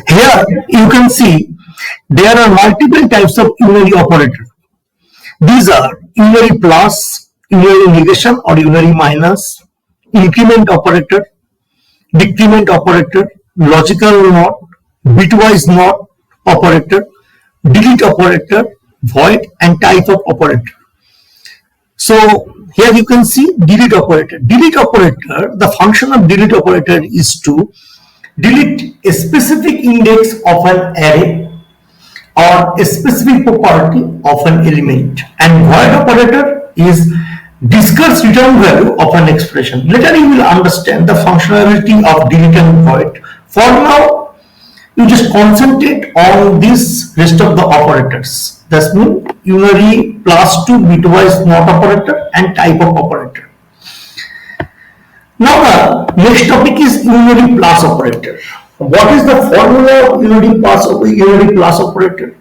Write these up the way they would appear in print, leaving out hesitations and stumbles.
Here you can see there are multiple types of unary operator. These are unary plus, unary negation or unary minus, increment operator, decrement operator, logical not, bitwise not operator, delete operator, void, and type of operator. So here you can see delete operator. Delete operator, the function of delete operator is to delete a specific index of an array or a specific property of an element, and void operator is discards return value of an expression. Later you will understand the functionality of delete and void. For now, you just concentrate on this rest of the operators. That means unary plus 2 bitwise not operator and type of operator. Now the next topic is unary plus operator. What is the formula of unary plus operator?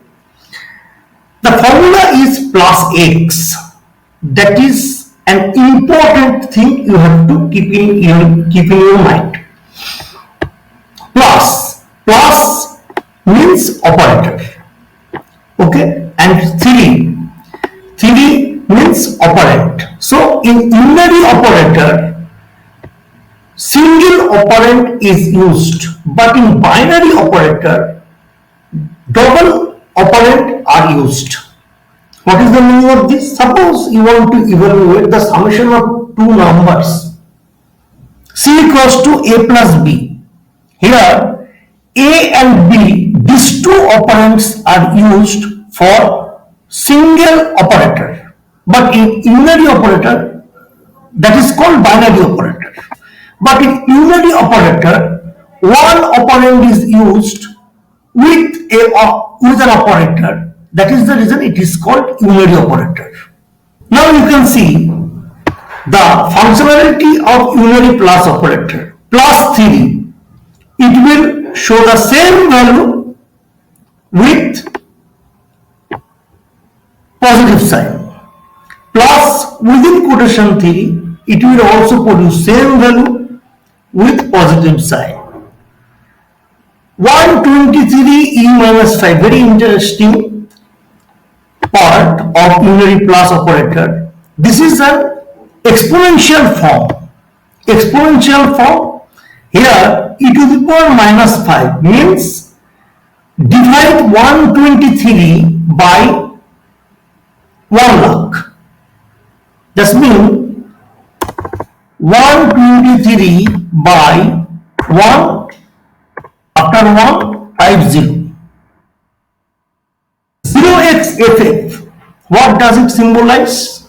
The formula is plus x. That is an important thing you have to keep in your mind. Plus means operator. Okay, and 3 means operand. So in unary operator, single operand is used, but in binary operator, double operand are used. What is the meaning of this? Suppose you want to evaluate the summation of two numbers, c equals to a plus b. Here a and b, these two operands are used for single operator, but in unary operator, that is called binary operator. But in unary operator, one operand is used with an operator. That is the reason it is called unary operator. Now you can see the functionality of unary plus operator. Plus 3, it will show the same value with positive sign. Plus within quotation 3, it will also produce same value with positive sign. 123 e minus 5, very interesting part of unary plus operator. This is an exponential form. Exponential form, here e to the power minus 5 means divide 123 by 1 lakh. That means 123 by 1 after 1 50. 0xff, what does it symbolize?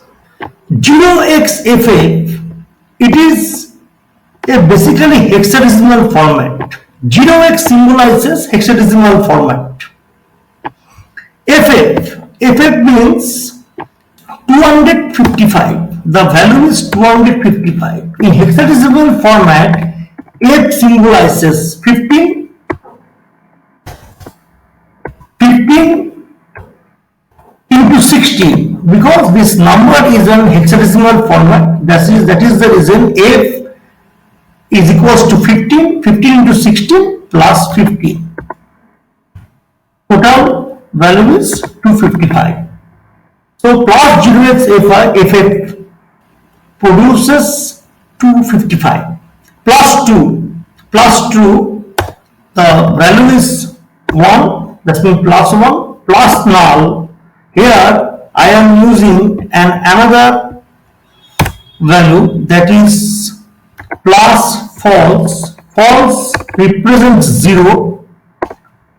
0xff, it is a basically hexadecimal format. 0x symbolizes hexadecimal format. ff means 255. The value is 255. In hexadecimal format, f symbolizes 15 into 16, because this number is in hexadecimal format. That is the reason f is equals to 15 into 16 plus 15. Total value is 255. So plus 0xff produces 255. Plus 2, the value is 1, that means plus 1, plus null. Here I am using another value, that is plus false. False represents 0.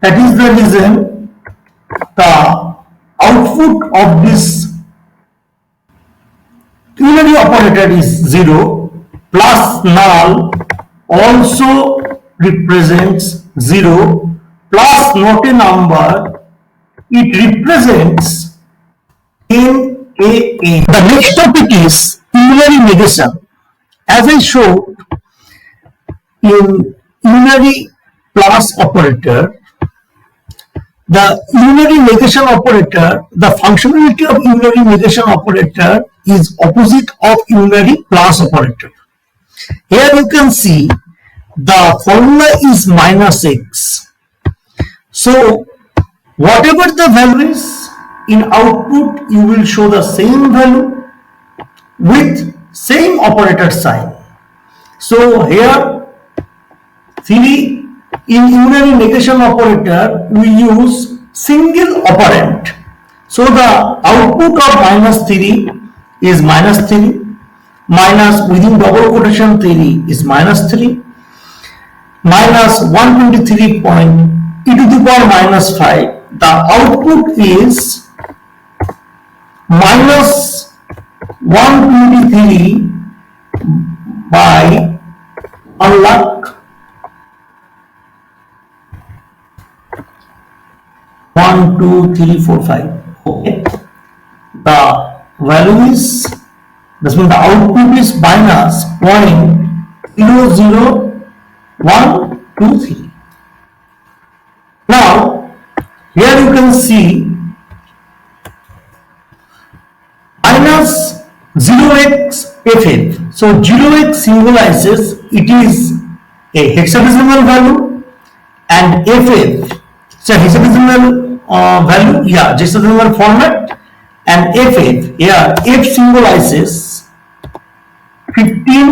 That is the reason the output of this unary operator is 0. Plus null also represents 0. Plus not a number, it represents NaN. The next topic is unary negation. As I showed in unary plus operator, the unary negation operator, the functionality of unary negation operator is opposite of unary plus operator. Here you can see the formula is minus x. So whatever the value is in output, you will show the same value with same operator sign. So here 3 in unary negation operator we use single operand. So the output of -3 is -3 minus within double quotation 3 is -3 minus 123 point e to the power -5. The output is minus 123 by unlock 1 2 3 4 5. Okay, the value is, this means the output is minus 0.00123. Now here you can see minus 0x ff. So 0x symbolizes it is a hexadecimal value and ff, so hexadecimal value, hexadecimal format, and ff here f symbolizes 15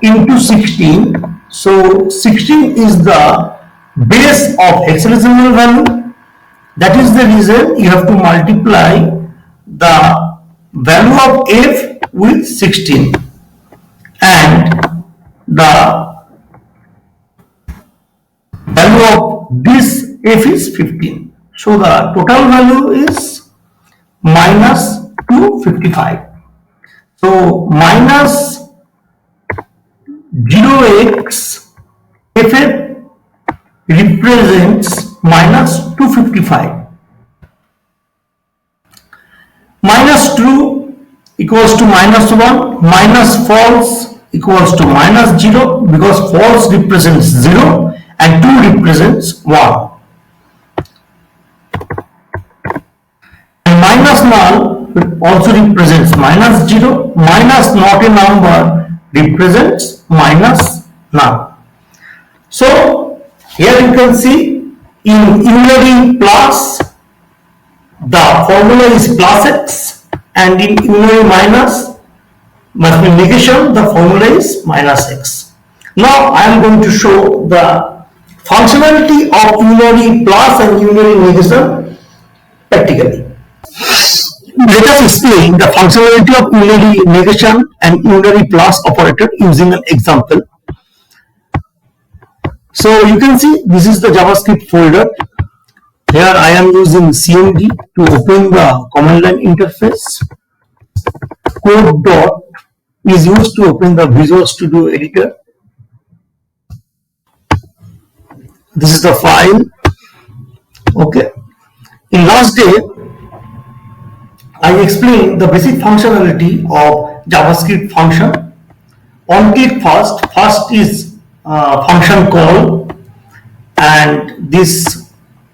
into 16. So 16 is the base of hexadecimal value. That is the reason you have to multiply the value of f with 16 and the value of this f is 15. So the total value is minus 255. So minus 0x ff represents minus 255. Minus 2 equals to minus 1, minus false equals to minus 0 because false represents 0 and 2 represents 1. And minus null also represents minus 0, minus not a number represents minus null. So here you can see in unary plus the formula is plus x, and in unary minus must be negation, the formula is minus x. Now I am going to show the functionality of unary plus and unary negation practically. Let us explain the functionality of unary negation and unary plus operator using an example. So you can see this is the JavaScript folder. Here I am using cmd to open the command line interface. Code dot is used to open the Visual Studio editor. This is the file. Okay. In last day, I explained the basic functionality of JavaScript function. On click first is function call, and this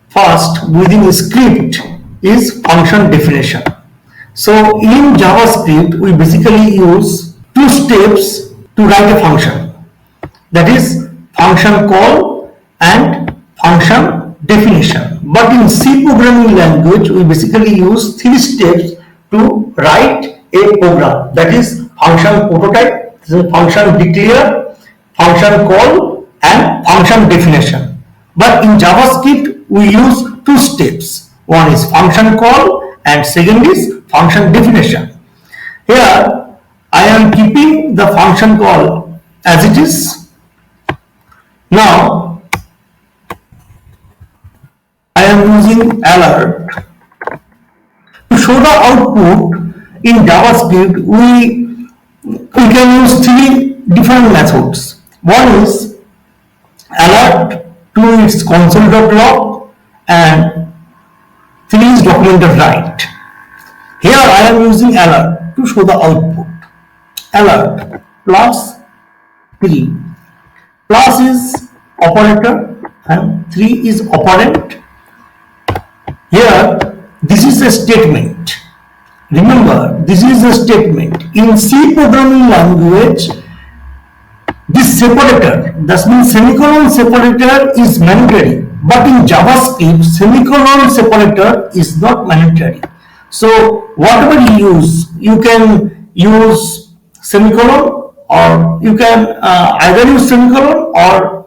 first within the script is function definition. So in JavaScript we basically use two steps to write a function, that is function call and function definition. But in C programming language we basically use 3 steps to write a program, that is function prototype, function declare, function call and function definition. But in JavaScript we use 2 steps. One is function call and second is function definition. Here I am keeping the function call as it is. Now I am using alert to show the output. In JavaScript we can use 3 different methods. One is alert, 2 is console.log, and 3 is document.write. Here I am using alert to show the output. Alert plus 3. Plus is operator and 3 is operand. Here this is a statement. Remember, this is a statement. In C programming language this separator, that means semicolon separator is mandatory, but in JavaScript semicolon separator is not mandatory. So whatever you can use semicolon, or you can either use semicolon or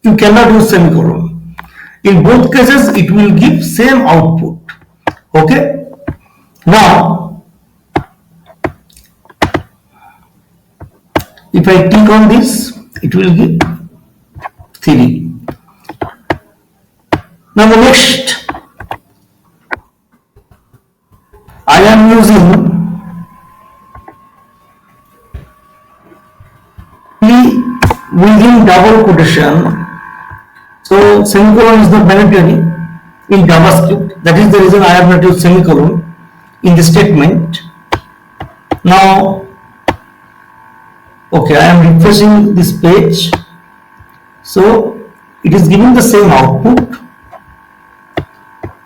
you cannot use semicolon. In both cases it will give same output. Okay, now if I click on this, it will give 3. Now the next, I am using P within double quotation. So semicolon is not mandatory in JavaScript. That is the reason I have not used semicolon in the statement. Now, okay, I am refreshing this page. So it is giving the same output.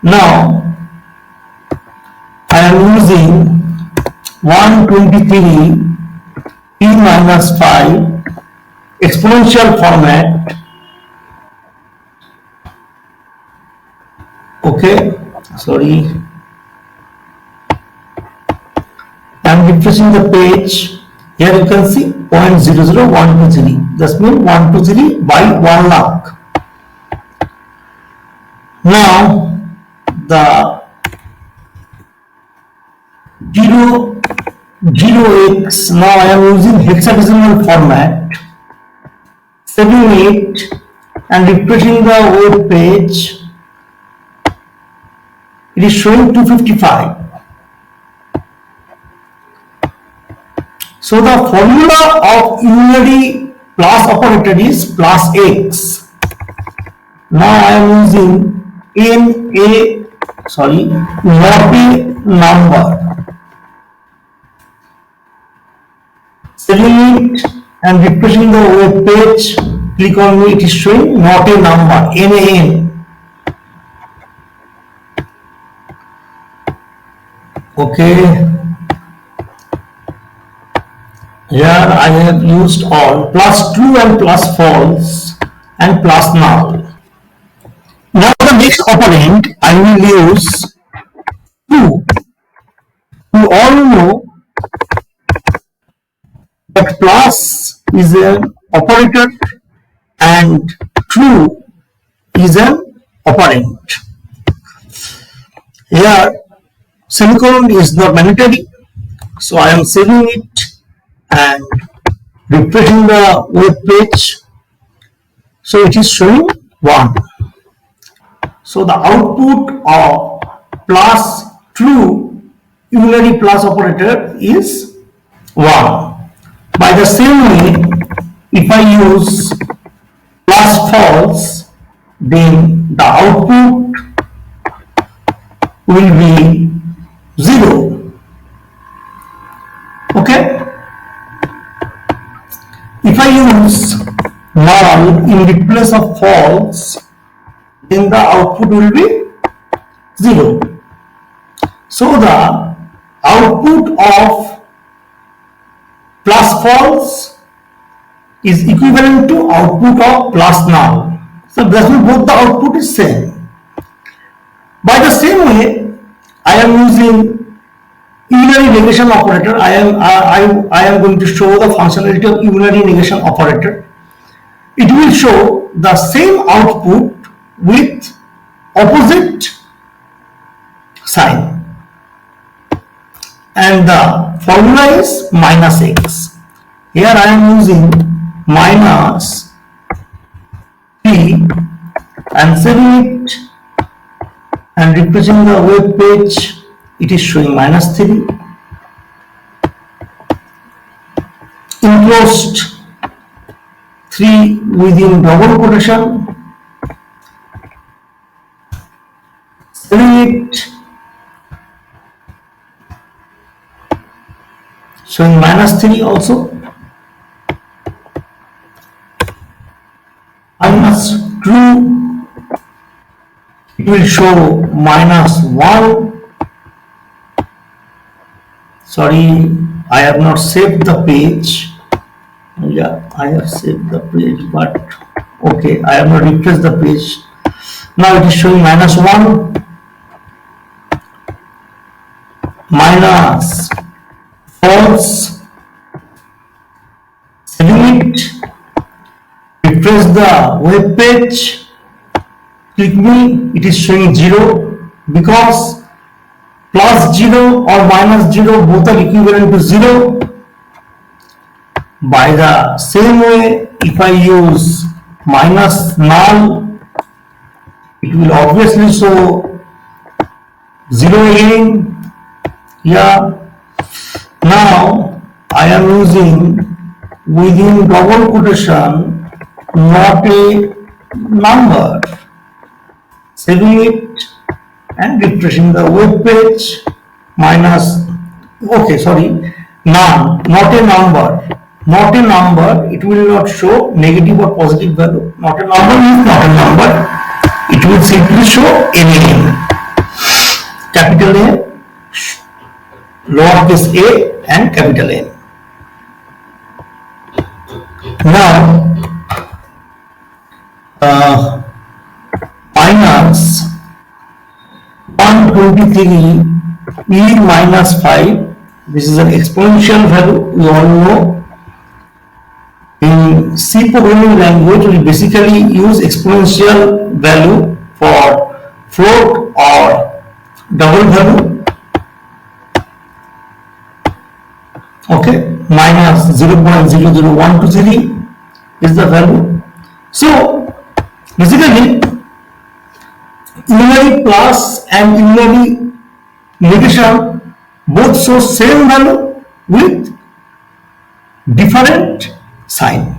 Now I am using 123 P minus 5 exponential format. Okay, sorry, I am refreshing the page. Here you can see 0.00123. That means 123 by 1 lakh. Now the 0x, now I am using hexadecimal format, saving it and refreshing the web page. It is showing 255. So the formula of unary plus operator is plus x. Now I am using not a number. Saving it and refreshing the web page. Click on it, it is showing not a number, NaN. Okay. Here I have used all plus true and plus false and plus null. Now the next operand I will use true. You all know that plus is an operator and true is an operand. Here semicolon is not mandatory, so I am saving it and refreshing the web page. So it is showing 1. So the output of plus true unary plus operator is 1. By the same way, if I use plus false, then the output will be 0. Okay? If I use null in the place of false, then the output will be 0. So the output of plus false is equivalent to output of plus null. So that means both the output is same. By the same way, I am using unary negation operator. I am going to show the functionality of unary negation operator. It will show the same output with opposite sign, and the formula is minus x. Here I am using minus 3 and saving it and refreshing the web page. It is showing minus 3. Enclosed 3 within double quotation. Saving it, showing minus 3 also. Minus 2, it will show minus 1. Sorry, I have not saved the page. Yeah, I have saved the page, but okay, I have not refreshed the page. Now it is showing -1, minus false, saving it, refresh the web page, click me, it is showing 0 because +0 or -0 both are equivalent to 0. By the same way, if I use minus null, it will obviously show 0 again. Yeah. Now I am using within double quotation not a number, saving it and refreshing the web page. Minus, okay, sorry, none, not a number. Not a number, it will not show negative or positive value. Not a number is not a number. It will simply show a name. Capital A, lowercase a and capital N. Now, minus 123 e minus 5. This is an exponential value, we all know. In C programming language, we basically use exponential value for float or double value. Okay, minus 0.00123 is the value. So basically, unary plus and unary negation both show same value with different sign.